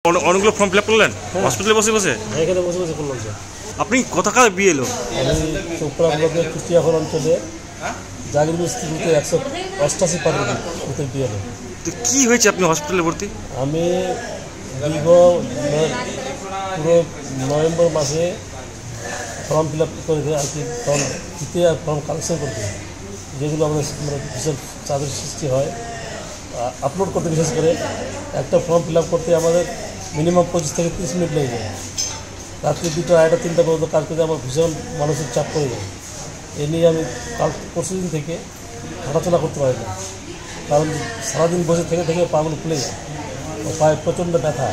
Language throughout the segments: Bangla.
অনেকগুলো ফর্ম ফিল আপ করলেন হসপিটালে বসে বসে? এখানে বসে বসে করলাম স্যার। আপনি কোথাকার বিয়ে এলো? আমি চোপড়া ব্লকের কুষ্টিয়াখল অঞ্চলে জাগিরগঞ্জ স্ত্রীতে 188 পার্টিতে বিয়ে এলো। তো কী হয়েছে আপনি হসপিটালে ভর্তি? আমি দীর্ঘ পুরো নভেম্বর মাসে ফর্ম ফিল আপ করে আর কি, ফর্ম দিতে আর ফর্ম কালেকশন করতে, যেগুলো আমরা বিশাল চাপের সৃষ্টি হয় আপলোড করতে। বিশেষ করে একটা ফর্ম ফিল আপ করতে আমাদের মিনিমাম 25 থেকে 30 মিনিট লেগে যায়। রাত্রি 2টা, 2টা, 3টা পর্যন্ত কাজ করতে আমার ভীষণ মানসিক চাপ পড়ে যায়। এ নিয়ে আমি কাল পরশুদিন থেকে হাঁটাচলা করতে পারি না, কারণ সারাদিন বসে থেকে থেকে পাগুলো খুলে যায়, পায়ে প্রচণ্ড ব্যথা।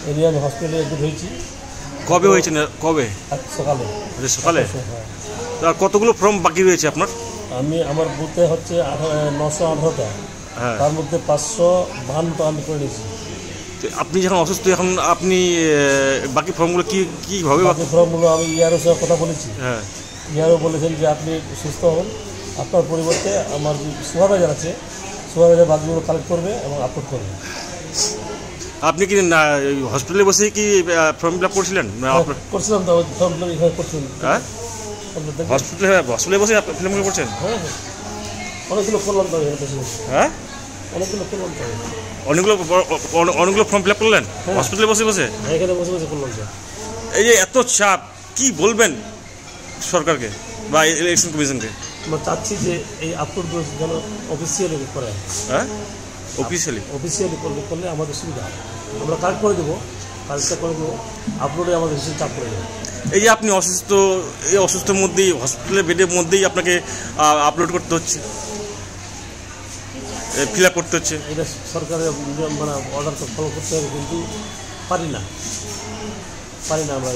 এ নিয়ে আমি হসপিটালে অ্যাডমিট হয়েছি। কবে হয়েছে? কবে? সকালে। সকালে? হ্যাঁ। আর কতগুলো ফর্ম বাকি রয়েছে আপনার? আমার বুথে হচ্ছে 918টা, তার মধ্যে 552টা আমি করে নিয়েছি। আপনি যখন অসুস্থ, এখন আপনি বাকি ফর্মগুলো কীভাবে? বাকি ফর্মগুলো আমি ইয়ারও সঙ্গে কথা বলেছি। হ্যাঁ, ইয়ারও বলেছেন যে আপনি সুস্থ হন, আপনার পরিবর্তে আমার যে সুপারভাইজার আছে, সুপারভাইজার বাকিগুলো কালেক্ট করবে এবং আপলোড করবে। আপনি কি হসপিটালে বসেই কি ফর্ম ফিল আপ করছিলেন? করছিলাম তো, ফর্ম ফিল আপ করছিলাম। হ্যাঁ, হসপিটালে বসে ফিল আপ করছেন? হ্যাঁ, অনেকগুলো করলাম তো। হ্যাঁ, অনেকগুলো করলাম তো। অনেকগুলো ফর্ম ফিল আপ করলেন হসপিটালে বসে বসে? এখানে বসে বসে করলাম স্যার। এই যে এত চাপ, কি বলবেন সরকারকে বা ইলেকশন কমিশনকে? আমরা চাচ্ছি যে এই আপলোডগুলো যেন অফিসিয়ালি করে। হ্যাঁ, অফিসিয়ালি করলে আমাদের সুবিধা হবে। আমরা কালেক্ট করে দেবো, কালেক্টটা করে দেবো, আপলোডে আমাদের বেশি চাপ করে দেবো। এই যে আপনি অসুস্থ, এই অসুস্থের মধ্যেই হসপিটালের বেডের মধ্যেই আপনাকে আপলোড করতে হচ্ছে, ফিল আপ করতে হচ্ছে। এটা সরকারের মানে অর্ডার তো ফলো করতে হবে, কিন্তু পারি না আমরা।